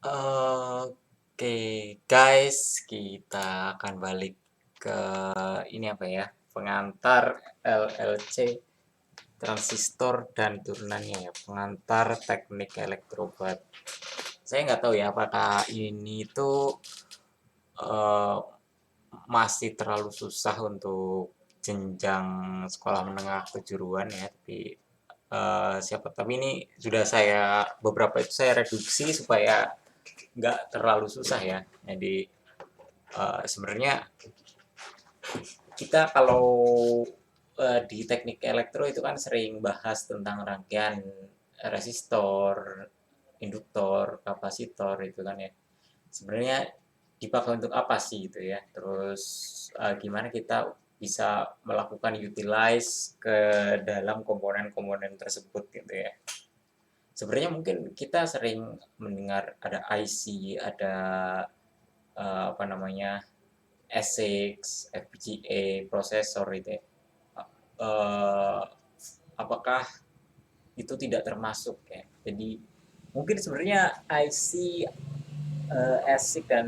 Oke, guys, kita akan balik ke ini apa ya? Pengantar LLC, transistor dan turunannya ya. Pengantar teknik elektrobat. Saya nggak tahu ya apakah ini tuh eh, masih terlalu susah untuk jenjang sekolah menengah kejuruan ya. Tapi ini sudah saya beberapa itu saya reduksi supaya nggak terlalu susah ya. Jadi sebenarnya kita kalau di teknik elektro itu kan sering bahas tentang rangkaian resistor, induktor, kapasitor itu kan ya. Sebenarnya dipakai untuk apa sih gitu ya? Terus gimana kita bisa melakukan utilize ke dalam komponen-komponen tersebut gitu ya. Sebenarnya mungkin kita sering mendengar ada IC, ada apa namanya ASICS, FPGA, prosesor itu ya. Eh, apakah itu tidak termasuk ya? Jadi mungkin sebenarnya IC, ASIC dan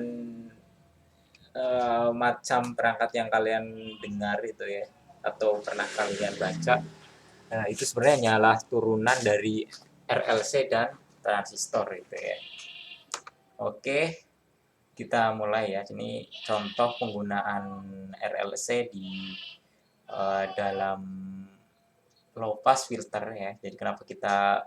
macam perangkat yang kalian dengar itu ya atau pernah kalian baca, itu sebenarnya hanyalah turunan dari RLC dan transistor itu ya. Oke, kita mulai ya. Ini contoh penggunaan RLC di dalam low pass filter ya. Jadi kenapa kita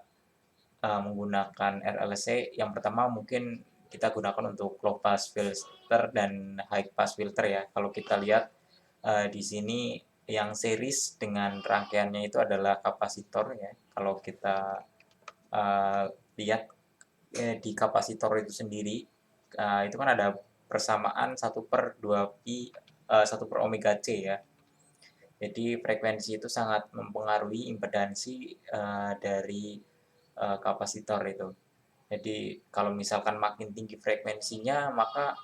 menggunakan RLC? Yang pertama mungkin kita gunakan untuk low pass filter dan high pass filter ya. Kalau kita lihat di sini yang series dengan rangkaiannya itu adalah kapasitor ya. Kalau kita uh, lihat di kapasitor itu sendiri, itu kan ada persamaan 1/2 pi 1/omega c ya. Jadi frekuensi itu sangat mempengaruhi impedansi dari kapasitor itu. Jadi kalau misalkan makin tinggi frekuensinya, maka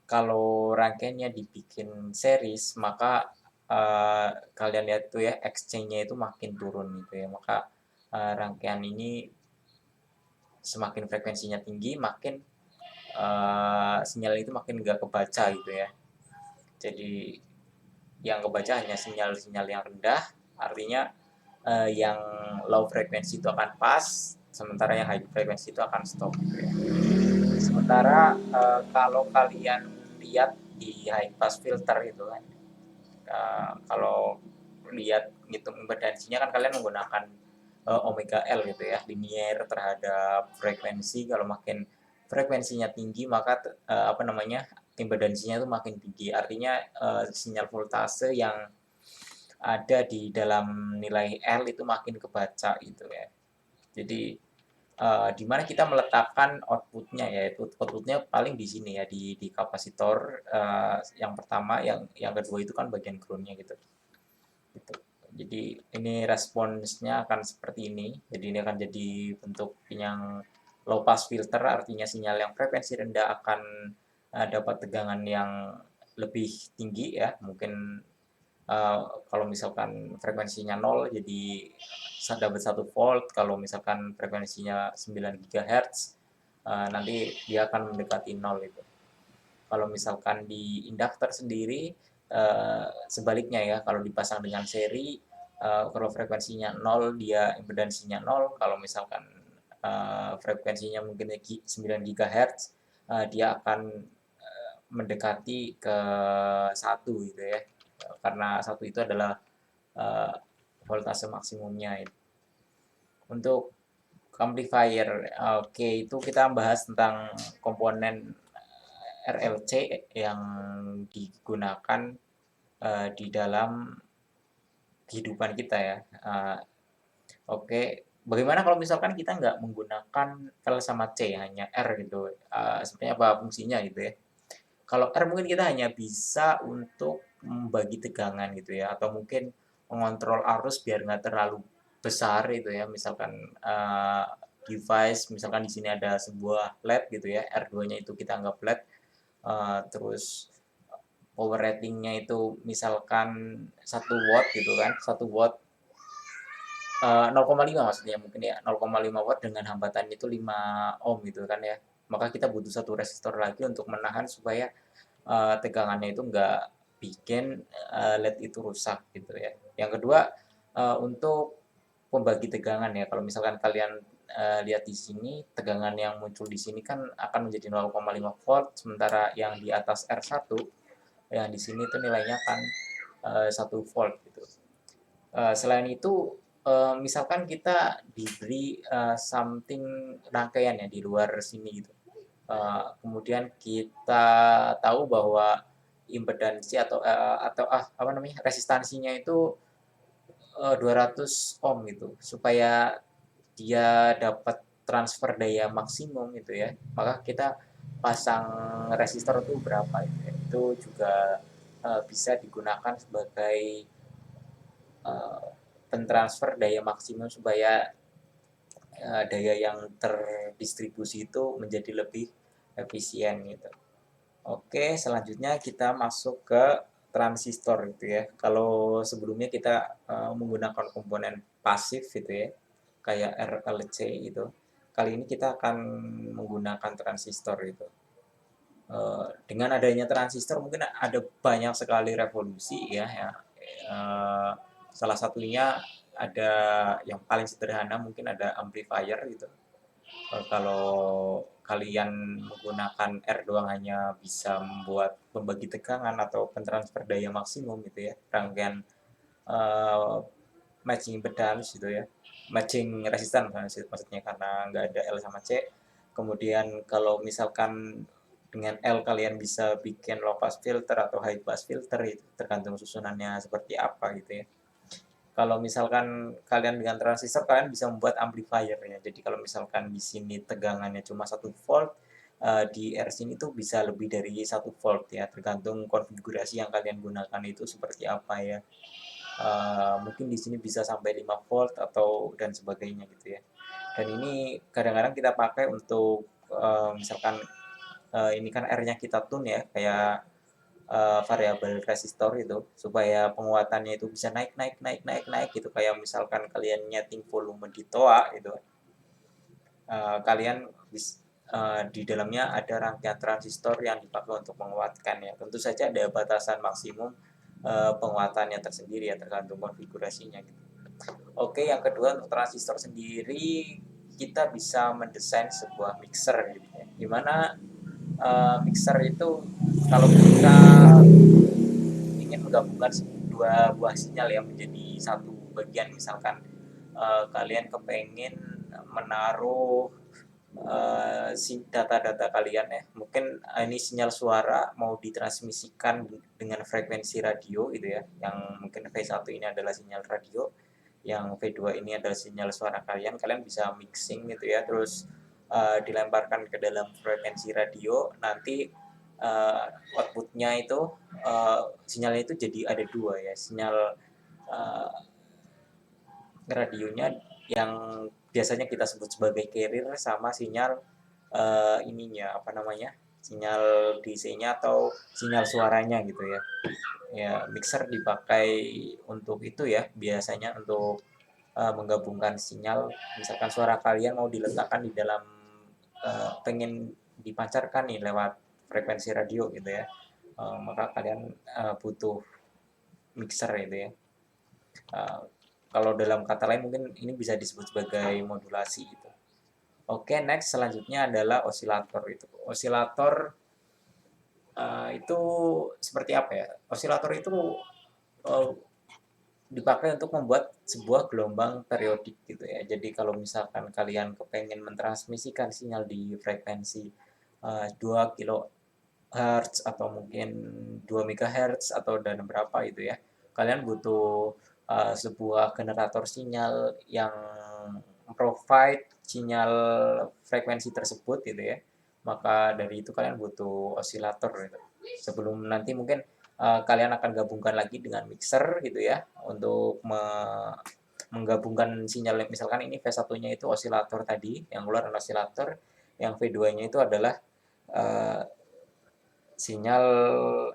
kalau rangkaiannya dibikin series, maka kalian lihat tuh ya exchange-nya itu makin turun gitu ya. Maka rangkaian ini semakin frekuensinya tinggi, makin sinyal itu makin nggak kebaca gitu ya. Jadi yang kebaca hanya sinyal-sinyal yang rendah, artinya yang low frekuensi itu akan pas, sementara yang high frekuensi itu akan stop gitu ya. Sementara kalau kalian lihat di high pass filter itu kan, kalau lihat ngitung impedansinya kan kalian menggunakan omega L gitu ya, linear terhadap frekuensi. Kalau makin frekuensinya tinggi maka apa namanya impedansinya itu makin tinggi. Artinya sinyal voltase yang ada di dalam nilai L itu makin kebaca gitu ya. Jadi di mana kita meletakkan outputnya, yaitu outputnya paling di sini ya di kapasitor yang pertama, yang kedua itu kan bagian groundnya gitu. Gitu. Jadi ini responsnya akan seperti ini. Jadi ini akan jadi bentuk yang low pass filter, artinya sinyal yang frekuensi rendah akan dapat tegangan yang lebih tinggi ya. Mungkin kalau misalkan frekuensinya 0 jadi dapat 1 volt. Kalau misalkan frekuensinya 9 GHz nanti dia akan mendekati 0 itu. Kalau misalkan di induktor sendiri sebaliknya ya, kalau dipasang dengan seri kalau frekuensinya 0 dia impedansinya 0, kalau misalkan frekuensinya mungkin 9 GHz dia akan mendekati ke 1 gitu ya. Karena 1 itu adalah uh, voltase maksimumnya. Untuk amplifier, oke, itu kita bahas tentang komponen RLC yang digunakan di dalam kehidupan kita ya. Oke, bagaimana kalau misalkan kita nggak menggunakan L sama C, hanya R gitu? Sebenarnya apa fungsinya gitu ya? Kalau R mungkin kita hanya bisa untuk membagi tegangan gitu ya, atau mungkin mengontrol arus biar nggak terlalu besar itu ya. Misalkan device, misalkan di sini ada sebuah LED gitu ya, R2-nya itu kita anggap LED, terus power ratingnya itu misalkan 1 watt gitu kan, 1 watt 0,5 maksudnya mungkin ya, 0,5 watt dengan hambatan itu 5 ohm gitu kan ya. maka kita butuh satu resistor lagi untuk menahan supaya tegangannya itu nggak bikin LED itu rusak gitu ya. Yang kedua, untuk pembagi tegangan ya, kalau misalkan kalian lihat di sini, tegangan yang muncul di sini kan akan menjadi 0,5 volt, sementara yang di atas R1 yang di sini tuh nilainya kan 1 volt gitu. Selain itu, misalkan kita diberi something rangkaian ya di luar sini gitu. Kemudian kita tahu bahwa impedansi apa namanya, resistansinya itu 200 ohm gitu. Supaya dia dapat transfer daya maksimum gitu ya, maka kita pasang resistor itu berapa gitu ya. Itu juga bisa digunakan sebagai pentransfer daya maksimum supaya daya yang terdistribusi itu menjadi lebih efisien gitu. Oke, selanjutnya kita masuk ke transistor gitu ya. Kalau sebelumnya kita menggunakan komponen pasif gitu ya, kayak RLC gitu. Kali ini kita akan menggunakan transistor gitu. Dengan adanya transistor mungkin ada banyak sekali revolusi ya. Salah satunya ada yang paling sederhana mungkin ada amplifier gitu. Kalau kalian menggunakan R doang hanya bisa membuat pembagi tegangan atau pentransfer daya maksimum gitu ya, rangkaian uh, matching impedance gitu ya, matching resistan maksudnya karena nggak ada L sama C. Kemudian kalau misalkan dengan L kalian bisa bikin low pass filter atau high pass filter, itu tergantung susunannya seperti apa gitu ya. Kalau misalkan kalian dengan transistor, kalian bisa membuat amplifier ya. Jadi kalau misalkan di sini tegangannya cuma 1 volt, di R sini tuh bisa lebih dari 1 volt ya, tergantung konfigurasi yang kalian gunakan itu seperti apa ya. Mungkin di sini bisa sampai 5 volt atau dan sebagainya gitu ya. Dan ini kadang-kadang kita pakai untuk misalkan ini kan R-nya kita tune ya, kayak variabel resistor itu supaya penguatannya itu bisa naik gitu, kayak misalkan kalian nyeting volume di toa gitu, kalian di dalamnya ada rangkaian transistor yang dipakai untuk menguatkan ya. Tentu saja ada batasan maksimum penguatannya tersendiri ya, tergantung konfigurasinya gitu. Oke, yang kedua untuk transistor sendiri kita bisa mendesain sebuah mixer gitu ya. Dimana mixer itu kalau kita ingin menggabungkan dua buah sinyal yang menjadi satu bagian, misalkan kalian kepengen menaruh data-data kalian ya, mungkin ini sinyal suara mau ditransmisikan dengan frekuensi radio gitu ya, yang mungkin V1 ini adalah sinyal radio, yang V2 ini adalah sinyal suara kalian bisa mixing gitu ya, terus dilemparkan ke dalam frekuensi radio, nanti outputnya itu sinyalnya itu jadi ada dua ya, sinyal uh, radionya yang biasanya kita sebut sebagai carrier sama sinyal ininya apa namanya, sinyal DC-nya atau sinyal suaranya gitu ya. Ya, mixer dipakai untuk itu ya, biasanya untuk menggabungkan sinyal, misalkan suara kalian mau diletakkan di dalam pengen dipancarkan nih lewat frekuensi radio gitu ya, maka kalian butuh mixer itu ya. Uh, Kalau dalam kata lain mungkin ini bisa disebut sebagai modulasi gitu. Oke, next selanjutnya adalah osilator itu. Osilator itu seperti apa ya? Osilator itu uh, dipakai untuk membuat sebuah gelombang periodik gitu ya. Jadi kalau misalkan kalian kepengen mentransmisikan sinyal di frekuensi 2 kHz atau mungkin 2 MHz atau dan berapa itu ya, kalian butuh sebuah generator sinyal yang provide sinyal frekuensi tersebut gitu ya. Maka dari itu kalian butuh osilator gitu. Sebelum nanti mungkin kalian akan gabungkan lagi dengan mixer gitu ya, untuk menggabungkan sinyal, misalkan ini V1-nya itu osilator tadi, yang keluar adalah osilator, yang V2-nya itu adalah uh, sinyal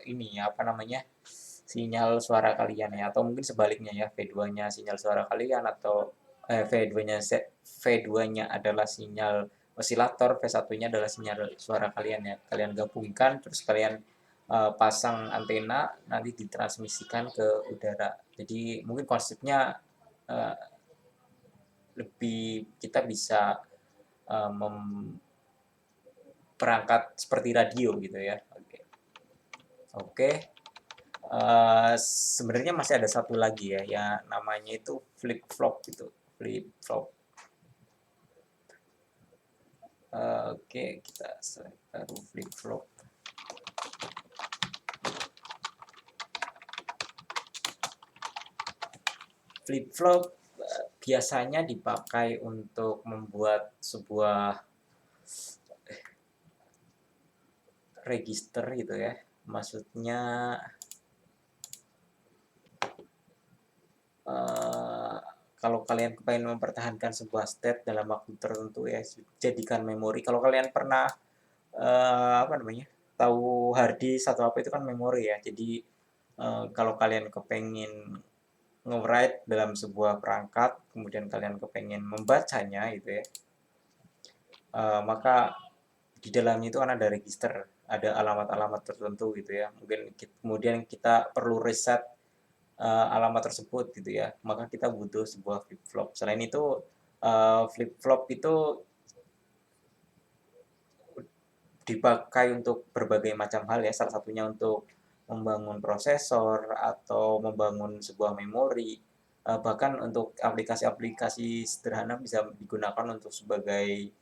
ini apa namanya, sinyal suara kalian ya, atau mungkin sebaliknya ya, V2-nya sinyal suara kalian atau V2-nya V2-nya adalah sinyal osilator, V1-nya adalah sinyal suara kalian ya. Kalian gabungkan, terus kalian pasang antena, nanti ditransmisikan ke udara. Jadi mungkin konsepnya uh, lebih kita bisa perangkat seperti radio gitu ya. Oke, oke. Sebenarnya masih ada satu lagi ya, yang namanya itu flip flop gitu, flip flop. Oke, kita taruh flip flop. Flip flop biasanya dipakai untuk membuat sebuah register gitu ya. Maksudnya kalau kalian pengen mempertahankan sebuah state dalam waktu tertentu ya, jadikan memori. Kalau kalian pernah apa namanya, tahu hard disk atau apa, itu kan memori ya. Jadi kalau kalian kepengen nge-write dalam sebuah perangkat, kemudian kalian kepengen membacanya gitu ya, maka di dalamnya itu kan ada register, ada alamat-alamat tertentu gitu ya. Mungkin kemudian kita perlu reset alamat tersebut gitu ya, maka kita butuh sebuah flip flop. Selain itu flip flop itu dipakai untuk berbagai macam hal ya, salah satunya untuk membangun prosesor atau membangun sebuah memori, bahkan untuk aplikasi-aplikasi sederhana bisa digunakan untuk sebagai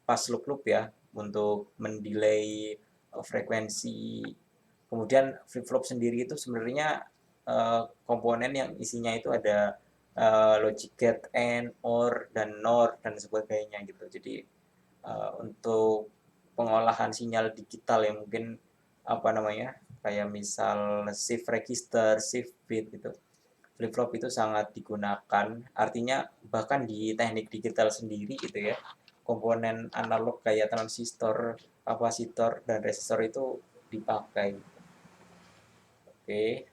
pas loop ya, untuk mendelay frekuensi. Kemudian flip flop sendiri itu sebenarnya komponen yang isinya itu ada logic gate, AND, OR, dan NOR dan sebagainya gitu. Jadi untuk pengolahan sinyal digital yang mungkin apa namanya, kayak misal shift register, shift bit gitu. Flip flop itu sangat digunakan, artinya bahkan di teknik digital sendiri gitu ya, komponen analog kayak transistor, kapasitor, dan resistor itu dipakai. Oke,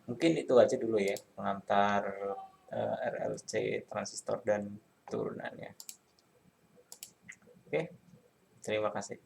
mungkin itu aja dulu ya pengantar RLC, transistor, dan turunannya. Oke, terima kasih.